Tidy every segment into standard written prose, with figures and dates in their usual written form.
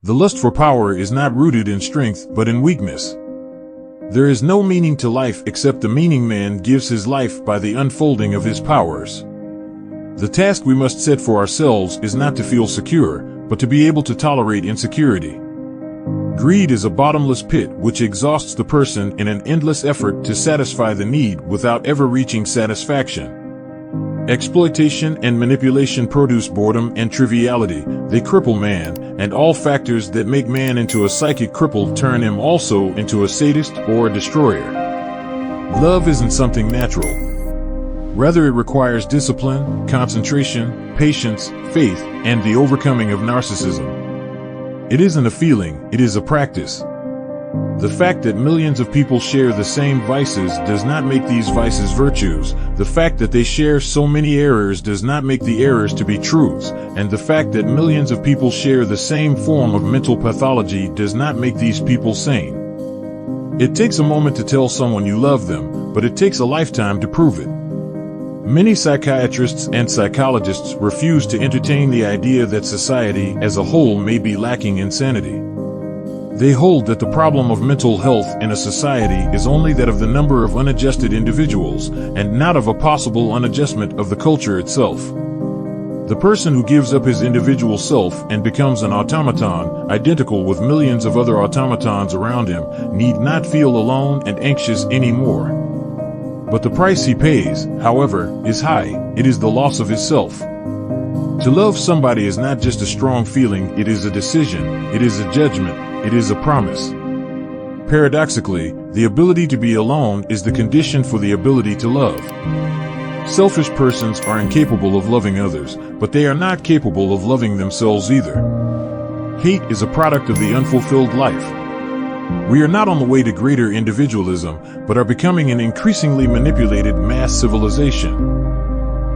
The lust for power is not rooted in strength, but in weakness. There is no meaning to life except the meaning man gives his life by the unfolding of his powers. The task we must set for ourselves is not to feel secure, but to be able to tolerate insecurity. Greed is a bottomless pit which exhausts the person in an endless effort to satisfy the need without ever reaching satisfaction. Exploitation and manipulation produce boredom and triviality. They cripple man, and all factors that make man into a psychic cripple turn him also into a sadist or a destroyer. Love isn't something natural. Rather, it requires discipline, concentration, patience, faith, and the overcoming of narcissism. It isn't a feeling, it is a practice. The fact that millions of people share the same vices does not make these vices virtues. The fact that they share so many errors does not make the errors to be truths. And the fact that millions of people share the same form of mental pathology does not make these people sane. It takes a moment to tell someone you love them, but it takes a lifetime to prove it. Many psychiatrists and psychologists refuse to entertain the idea that society as a whole may be lacking in sanity. They hold that the problem of mental health in a society is only that of the number of unadjusted individuals, and not of a possible unadjustment of the culture itself. The person who gives up his individual self and becomes an automaton, identical with millions of other automatons around him, need not feel alone and anxious anymore. But the price he pays, however, is high. It is the loss of his self. To love somebody is not just a strong feeling, it is a decision, it is a judgment, it is a promise. Paradoxically, the ability to be alone is the condition for the ability to love. Selfish persons are incapable of loving others, but they are not capable of loving themselves either. Hate is a product of the unfulfilled life. We are not on the way to greater individualism, but are becoming an increasingly manipulated mass civilization.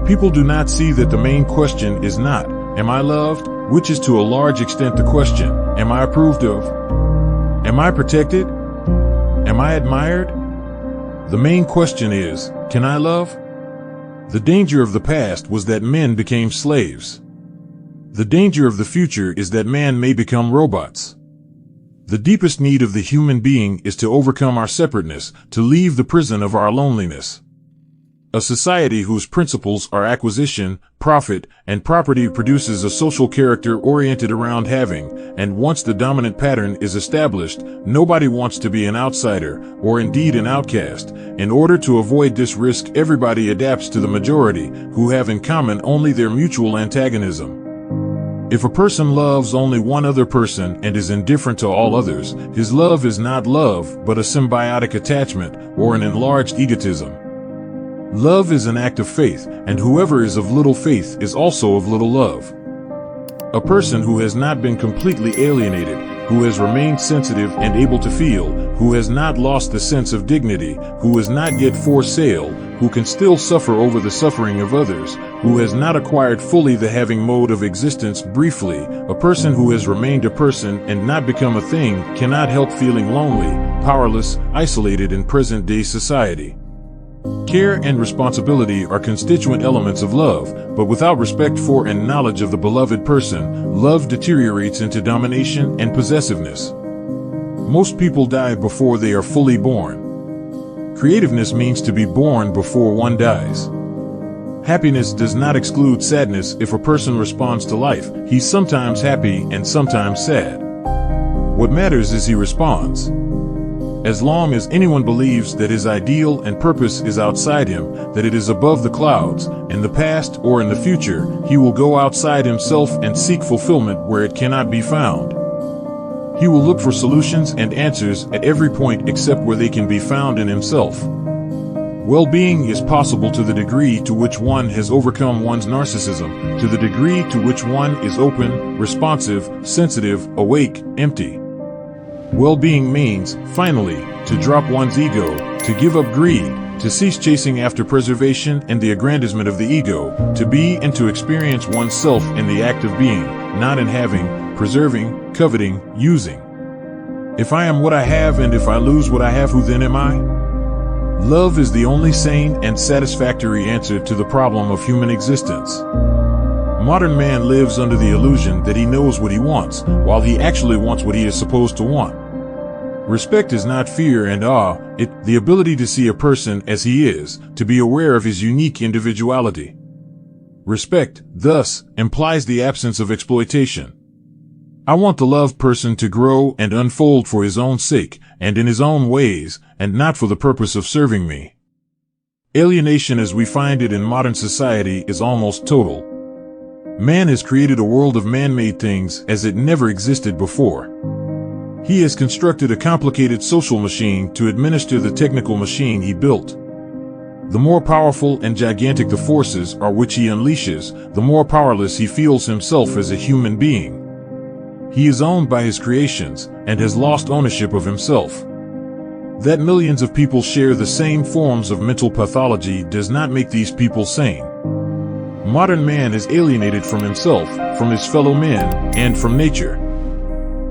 People do not see that the main question is not, am I loved? Which is to a large extent the question, am I approved of? Am I protected? Am I admired? The main question is, can I love? The danger of the past was that men became slaves. The danger of the future is that man may become robots. The deepest need of the human being is to overcome our separateness, to leave the prison of our loneliness. A society whose principles are acquisition, profit, and property produces a social character oriented around having, and once the dominant pattern is established, nobody wants to be an outsider, or indeed an outcast. In order to avoid this risk, everybody adapts to the majority, who have in common only their mutual antagonism. If a person loves only one other person and is indifferent to all others, his love is not love, but a symbiotic attachment, or an enlarged egotism. Love is an act of faith, and whoever is of little faith is also of little love. A person who has not been completely alienated, who has remained sensitive and able to feel, who has not lost the sense of dignity, who is not yet for sale, who can still suffer over the suffering of others, who has not acquired fully the having mode of existence briefly, a person who has remained a person and not become a thing cannot help feeling lonely, powerless, isolated in present-day society. Care and responsibility are constituent elements of love, but without respect for and knowledge of the beloved person, love deteriorates into domination and possessiveness. Most people die before they are fully born. Creativeness means to be born before one dies. Happiness does not exclude sadness. If a person responds to life, he's sometimes happy and sometimes sad. What matters is he responds. As long as anyone believes that his ideal and purpose is outside him, that it is above the clouds, in the past or in the future, he will go outside himself and seek fulfillment where it cannot be found. He will look for solutions and answers at every point except where they can be found in himself. Well-being is possible to the degree to which one has overcome one's narcissism, to the degree to which one is open, responsive, sensitive, awake, empty. Well-being means, finally, to drop one's ego, to give up greed, to cease chasing after preservation and the aggrandizement of the ego, to be and to experience oneself in the act of being, not in having, preserving, coveting, using. If I am what I have and if I lose what I have, who then am I? Love is the only sane and satisfactory answer to the problem of human existence. Modern man lives under the illusion that he knows what he wants, while he actually wants what he is supposed to want. Respect is not fear and awe, the ability to see a person as he is, to be aware of his unique individuality. Respect, thus, implies the absence of exploitation. I want the loved person to grow and unfold for his own sake, and in his own ways, and not for the purpose of serving me. Alienation as we find it in modern society is almost total. Man has created a world of man-made things as it never existed before. He has constructed a complicated social machine to administer the technical machine he built. The more powerful and gigantic the forces are which he unleashes, the more powerless he feels himself as a human being. He is owned by his creations and has lost ownership of himself. That millions of people share the same forms of mental pathology does not make these people sane. Modern man is alienated from himself, from his fellow men, and from nature.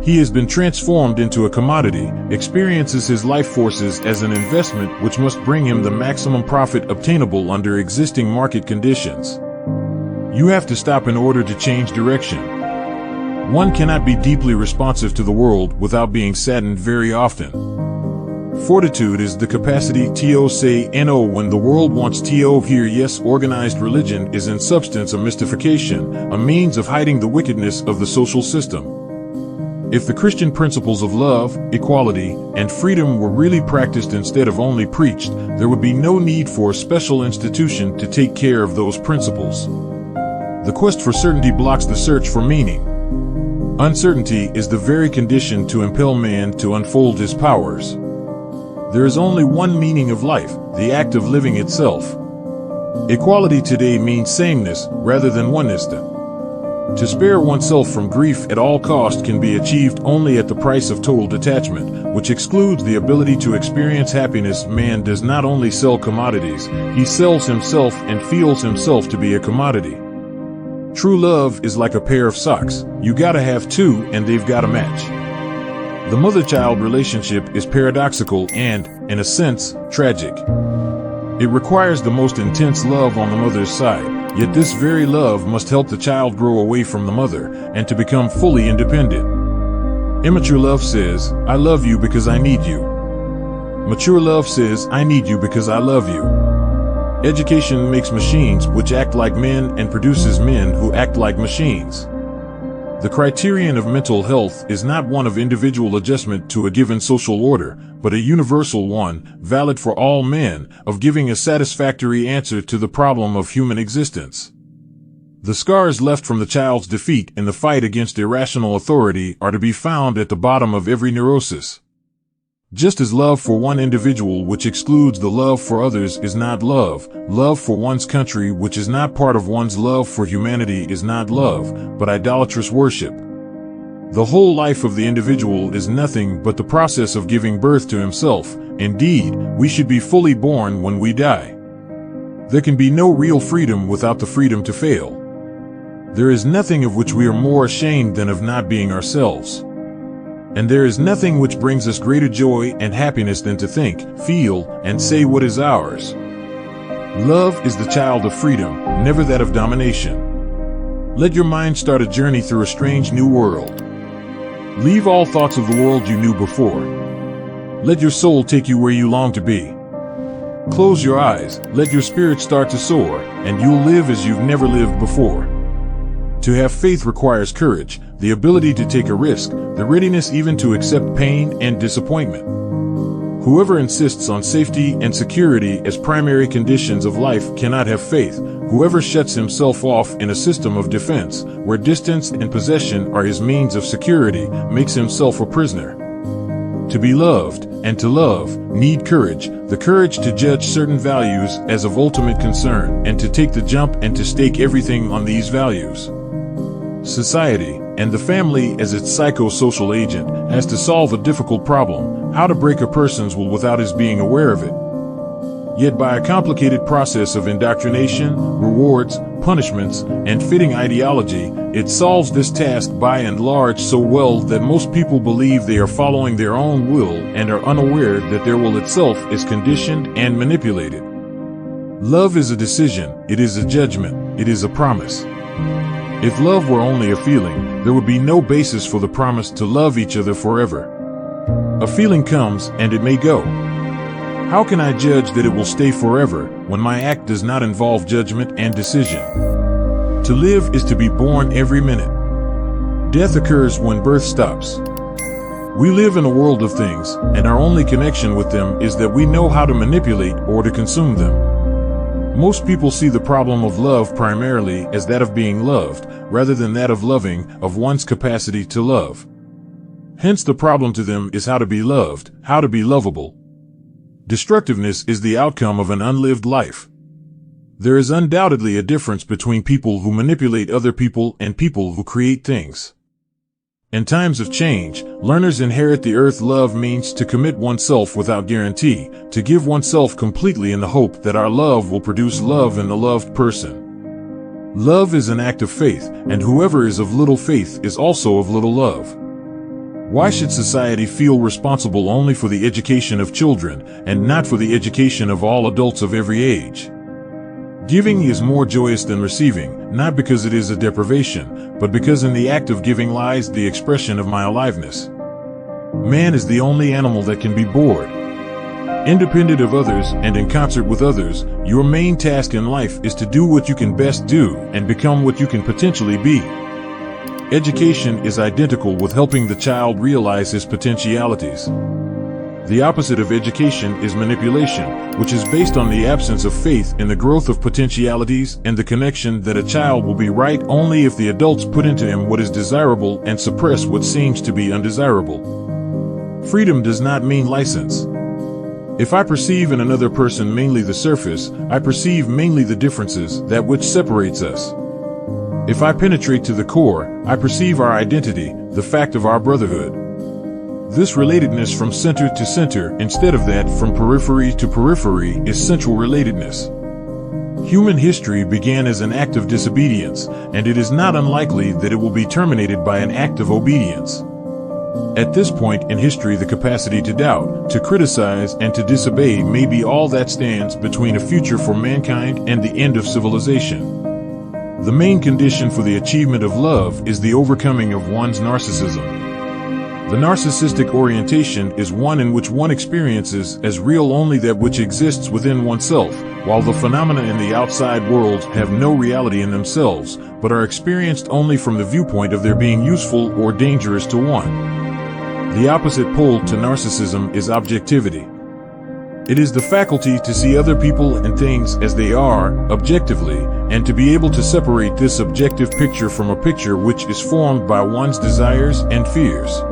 He has been transformed into a commodity, experiences his life forces as an investment which must bring him the maximum profit obtainable under existing market conditions. You have to stop in order to change direction. One cannot be deeply responsive to the world without being saddened very often. Fortitude is the capacity to say no when the world wants to hear yes. Organized religion is in substance a mystification, a means of hiding the wickedness of the social system. If the Christian principles of love, equality, and freedom were really practiced instead of only preached, there would be no need for a special institution to take care of those principles. The quest for certainty blocks the search for meaning. Uncertainty is the very condition to impel man to unfold his powers. There is only one meaning of life, the act of living itself. Equality today means sameness rather than oneness. To spare oneself from grief at all cost can be achieved only at the price of total detachment, which excludes the ability to experience happiness. Man does not only sell commodities, he sells himself and feels himself to be a commodity. True love is like a pair of socks. You gotta have two and they've gotta match. The mother-child relationship is paradoxical and, in a sense, tragic. It requires the most intense love on the mother's side. Yet this very love must help the child grow away from the mother and to become fully independent. Immature love says, I love you because I need you. Mature love says, I need you because I love you. Education makes machines which act like men and produces men who act like machines. The criterion of mental health is not one of individual adjustment to a given social order, but a universal one, valid for all men, of giving a satisfactory answer to the problem of human existence. The scars left from the child's defeat in the fight against irrational authority are to be found at the bottom of every neurosis. Just as love for one individual which excludes the love for others is not love, love for one's country which is not part of one's love for humanity is not love, but idolatrous worship. The whole life of the individual is nothing but the process of giving birth to himself. Indeed, we should be fully born when we die. There can be no real freedom without the freedom to fail. There is nothing of which we are more ashamed than of not being ourselves. And there is nothing which brings us greater joy and happiness than to think, feel, and say what is ours. Love is the child of freedom, never that of domination. Let your mind start a journey through a strange new world. Leave all thoughts of the world you knew before. Let your soul take you where you long to be. Close your eyes, let your spirit start to soar, and you'll live as you've never lived before. To have faith requires courage, the ability to take a risk, the readiness even to accept pain and disappointment. Whoever insists on safety and security as primary conditions of life cannot have faith. Whoever shuts himself off in a system of defense, where distance and possession are his means of security, makes himself a prisoner. To be loved, and to love, need courage, the courage to judge certain values as of ultimate concern, and to take the jump and to stake everything on these values. Society, and the family as its psychosocial agent, has to solve a difficult problem, how to break a person's will without his being aware of it. Yet by a complicated process of indoctrination, rewards, punishments, and fitting ideology, it solves this task by and large so well that most people believe they are following their own will and are unaware that their will itself is conditioned and manipulated. Love is a decision, it is a judgment, it is a promise. If love were only a feeling, there would be no basis for the promise to love each other forever. A feeling comes and it may go. How can I judge that it will stay forever when my act does not involve judgment and decision? To live is to be born every minute. Death occurs when birth stops. We live in a world of things, and our only connection with them is that we know how to manipulate or to consume them. Most people see the problem of love primarily as that of being loved, rather than that of loving, of one's capacity to love. Hence the problem to them is how to be loved, how to be lovable. Destructiveness is the outcome of an unlived life. There is undoubtedly a difference between people who manipulate other people and people who create things. In times of change, learners inherit the earth. Love means to commit oneself without guarantee, to give oneself completely in the hope that our love will produce love in the loved person. Love is an act of faith, and whoever is of little faith is also of little love. Why should society feel responsible only for the education of children, and not for the education of all adults of every age? Giving is more joyous than receiving, not because it is a deprivation, but because in the act of giving lies the expression of my aliveness. Man is the only animal that can be bored. Independent of others and in concert with others, your main task in life is to do what you can best do and become what you can potentially be. Education is identical with helping the child realize his potentialities. The opposite of education is manipulation, which is based on the absence of faith in the growth of potentialities and the connection that a child will be right only if the adults put into him what is desirable and suppress what seems to be undesirable. Freedom does not mean license. If I perceive in another person mainly the surface, I perceive mainly the differences, that which separates us. If I penetrate to the core, I perceive our identity, the fact of our brotherhood. This relatedness from center to center, instead of that from periphery to periphery, is central relatedness. Human history began as an act of disobedience, and it is not unlikely that it will be terminated by an act of obedience. At this point in history, the capacity to doubt, to criticize, and to disobey may be all that stands between a future for mankind and the end of civilization. The main condition for the achievement of love is the overcoming of one's narcissism. The narcissistic orientation is one in which one experiences as real only that which exists within oneself, while the phenomena in the outside world have no reality in themselves, but are experienced only from the viewpoint of their being useful or dangerous to one. The opposite pole to narcissism is objectivity. It is the faculty to see other people and things as they are, objectively, and to be able to separate this objective picture from a picture which is formed by one's desires and fears.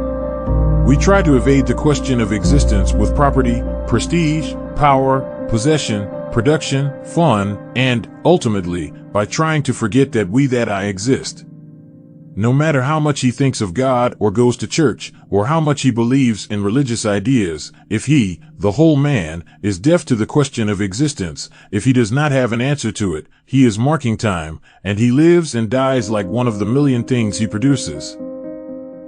We try to evade the question of existence with property, prestige, power, possession, production, fun, and, ultimately, by trying to forget that I exist. No matter how much he thinks of God or goes to church, or how much he believes in religious ideas, if he, the whole man, is deaf to the question of existence, if he does not have an answer to it, he is marking time, and he lives and dies like one of the million things he produces.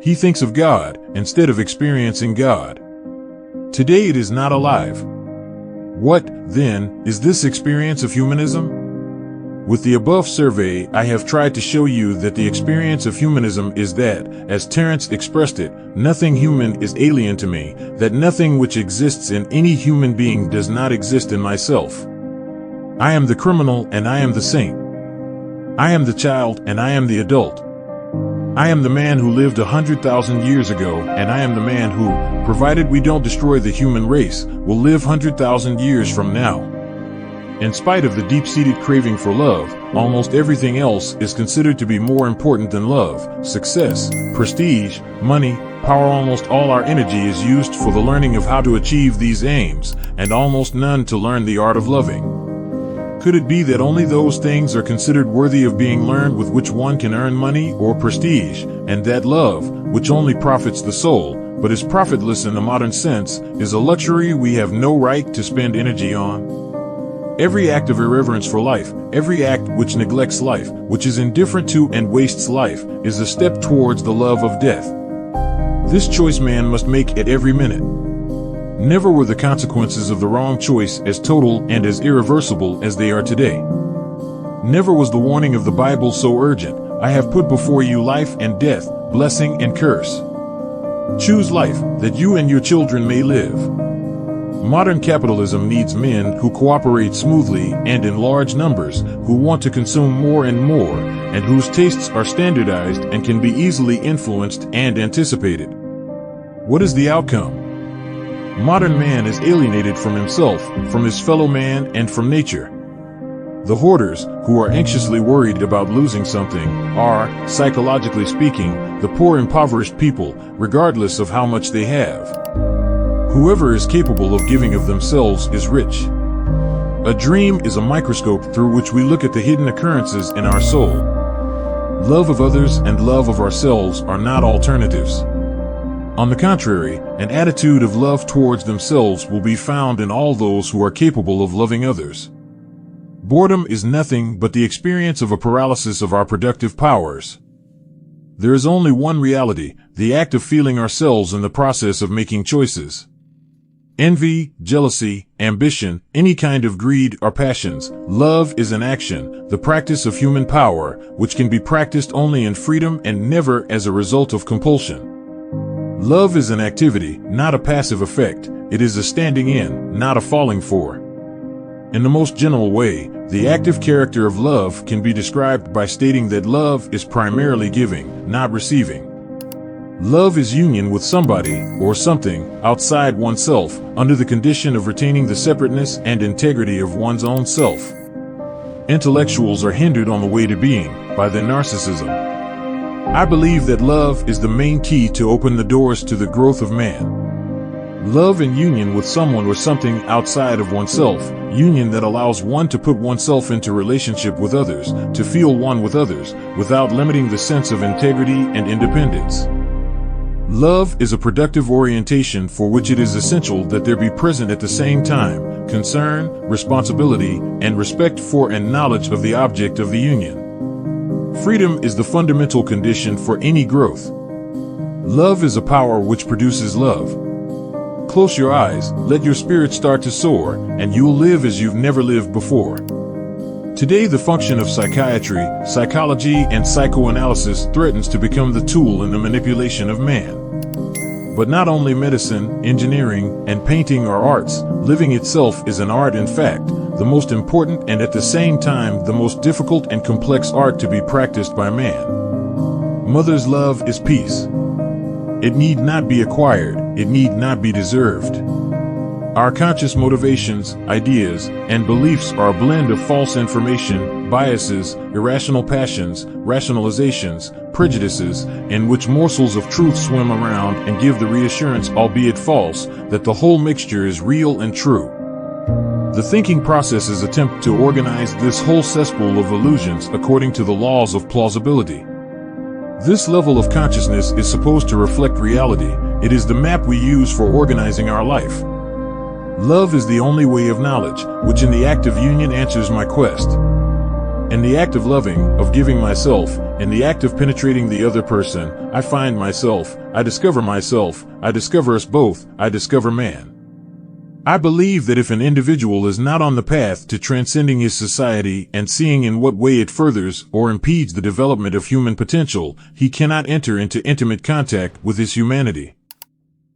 He thinks of God, instead of experiencing God. Today it is not alive. What, then, is this experience of humanism? With the above survey, I have tried to show you that the experience of humanism is that, as Terence expressed it, nothing human is alien to me, that nothing which exists in any human being does not exist in myself. I am the criminal and I am the saint. I am the child and I am the adult. I am the man who lived 100,000 years ago, and I am the man who, provided we don't destroy the human race, will live 100,000 years from now. In spite of the deep-seated craving for love, almost everything else is considered to be more important than love. Success, prestige, money, power. Almost all our energy is used for the learning of how to achieve these aims, and almost none to learn the art of loving. Could it be that only those things are considered worthy of being learned with which one can earn money or prestige, and that love, which only profits the soul, but is profitless in the modern sense, is a luxury we have no right to spend energy on? Every act of irreverence for life, every act which neglects life, which is indifferent to and wastes life, is a step towards the love of death. This choice man must make at every minute. Never were the consequences of the wrong choice as total and as irreversible as they are today. Never was the warning of the Bible so urgent, I have put before you life and death, blessing and curse. Choose life, that you and your children may live. Modern capitalism needs men who cooperate smoothly and in large numbers, who want to consume more and more, and whose tastes are standardized and can be easily influenced and anticipated. What is the outcome? Modern man is alienated from himself, from his fellow man, and from nature. The hoarders, who are anxiously worried about losing something, are, psychologically speaking, the poor impoverished people, regardless of how much they have. Whoever is capable of giving of themselves is rich. A dream is a microscope through which we look at the hidden occurrences in our soul. Love of others and love of ourselves are not alternatives. On the contrary, an attitude of love towards themselves will be found in all those who are capable of loving others. Boredom is nothing but the experience of a paralysis of our productive powers. There is only one reality, the act of feeling ourselves in the process of making choices. Envy, jealousy, ambition, any kind of greed or passions, love is an action, the practice of human power, which can be practiced only in freedom and never as a result of compulsion. Love is an activity, not a passive effect. It is a standing in, not a falling for. In the most general way, the active character of love can be described by stating that love is primarily giving, not receiving. Love is union with somebody, or something, outside oneself, under the condition of retaining the separateness and integrity of one's own self. Intellectuals are hindered on the way to being, by their narcissism. I believe that love is the main key to open the doors to the growth of man. Love and union with someone or something outside of oneself, union that allows one to put oneself into relationship with others, to feel one with others, without limiting the sense of integrity and independence. Love is a productive orientation for which it is essential that there be present at the same time concern, responsibility, and respect for and knowledge of the object of the union. Freedom is the fundamental condition for any growth. Love is a power which produces love. Close your eyes, let your spirit start to soar, and you'll live as you've never lived before. Today, the function of psychiatry, psychology, and psychoanalysis threatens to become the tool in the manipulation of man. But not only medicine, engineering, and painting are arts, living itself is an art. In fact, the most important and at the same time the most difficult and complex art to be practiced by man. Mother's love is peace. It need not be acquired, it need not be deserved. Our conscious motivations, ideas, and beliefs are a blend of false information, biases, irrational passions, rationalizations, prejudices, in which morsels of truth swim around and give the reassurance, albeit false, that the whole mixture is real and true. The thinking processes attempt to organize this whole cesspool of illusions according to the laws of plausibility. This level of consciousness is supposed to reflect reality. It is the map we use for organizing our life. Love is the only way of knowledge, which in the act of union answers my quest. In the act of loving, of giving myself, in the act of penetrating the other person, I find myself, I discover us both, I discover man. I believe that if an individual is not on the path to transcending his society and seeing in what way it furthers or impedes the development of human potential, he cannot enter into intimate contact with his humanity.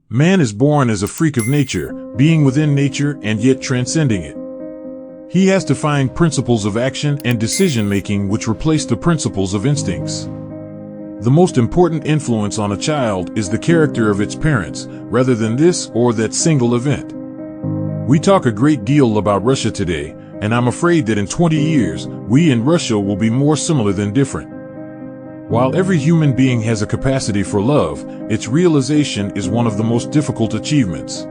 Man is born as a freak of nature, being within nature and yet transcending it. He has to find principles of action and decision-making which replace the principles of instincts. The most important influence on a child is the character of its parents, rather than this or that single event. We talk a great deal about Russia today, and I'm afraid that in 20 years, we in Russia will be more similar than different. While every human being has a capacity for love, its realization is one of the most difficult achievements.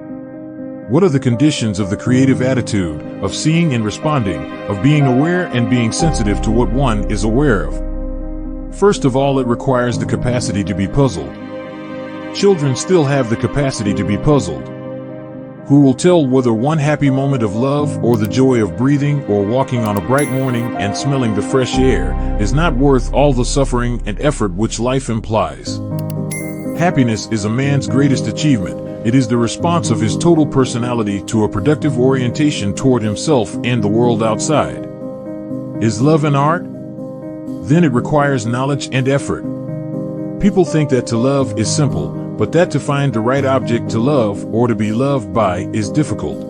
What are the conditions of the creative attitude, of seeing and responding, of being aware and being sensitive to what one is aware of? First of all, it requires the capacity to be puzzled. Children still have the capacity to be puzzled. Who will tell whether one happy moment of love or the joy of breathing or walking on a bright morning and smelling the fresh air is not worth all the suffering and effort which life implies? Happiness is a man's greatest achievement. It is the response of his total personality to a productive orientation toward himself and the world outside. Is love an art? Then it requires knowledge and effort. People think that to love is simple, but that to find the right object to love or to be loved by is difficult.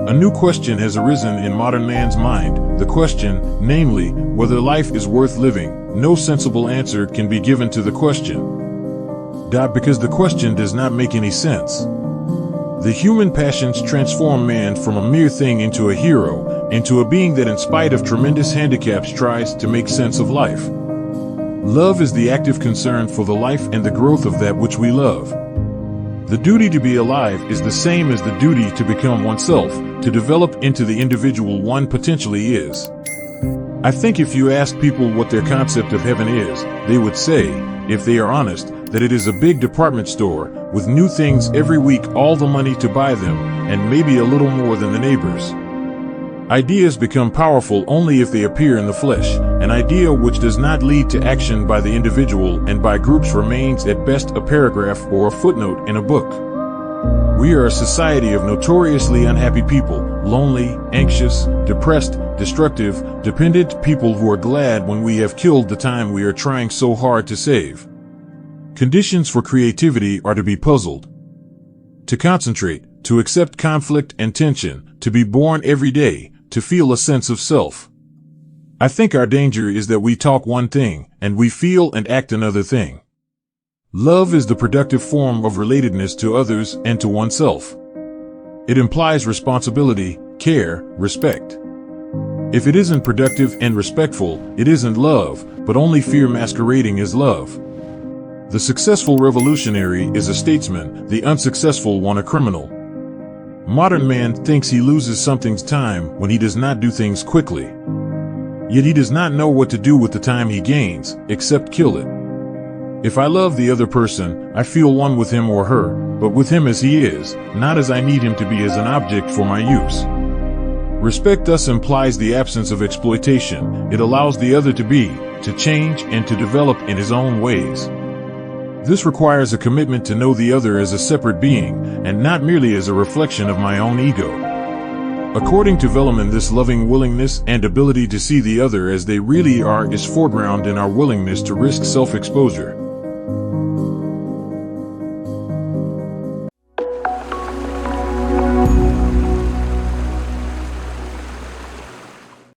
A new question has arisen in modern man's mind, the question, namely, whether life is worth living. No sensible answer can be given to the question. Because the question does not make any sense. The human passions transform man from a mere thing into a hero, into a being that in spite of tremendous handicaps tries to make sense of life. Love is the active concern for the life and the growth of that which we love. The duty to be alive is the same as the duty to become oneself, to develop into the individual one potentially is. I think if you ask people what their concept of heaven is, they would say, if they are honest, that it is a big department store, with new things every week, all the money to buy them, and maybe a little more than the neighbors. Ideas become powerful only if they appear in the flesh. An idea which does not lead to action by the individual and by groups remains at best a paragraph or a footnote in a book. We are a society of notoriously unhappy people, lonely, anxious, depressed, destructive, dependent people who are glad when we have killed the time we are trying so hard to save. Conditions for creativity are to be puzzled, to concentrate, to accept conflict and tension, to be born every day, to feel a sense of self. I think our danger is that we talk one thing, and we feel and act another thing. Love is the productive form of relatedness to others and to oneself. It implies responsibility, care, respect. If it isn't productive and respectful, it isn't love, but only fear masquerading as love. The successful revolutionary is a statesman, the unsuccessful one a criminal. Modern man thinks he loses something's time when he does not do things quickly. Yet he does not know what to do with the time he gains, except kill it. If I love the other person, I feel one with him or her, but with him as he is, not as I need him to be as an object for my use. Respect thus implies the absence of exploitation. It allows the other to be, to change, and to develop in his own ways. This requires a commitment to know the other as a separate being, and not merely as a reflection of my own ego. According to Velleman, this loving willingness and ability to see the other as they really are is foreground in our willingness to risk self-exposure.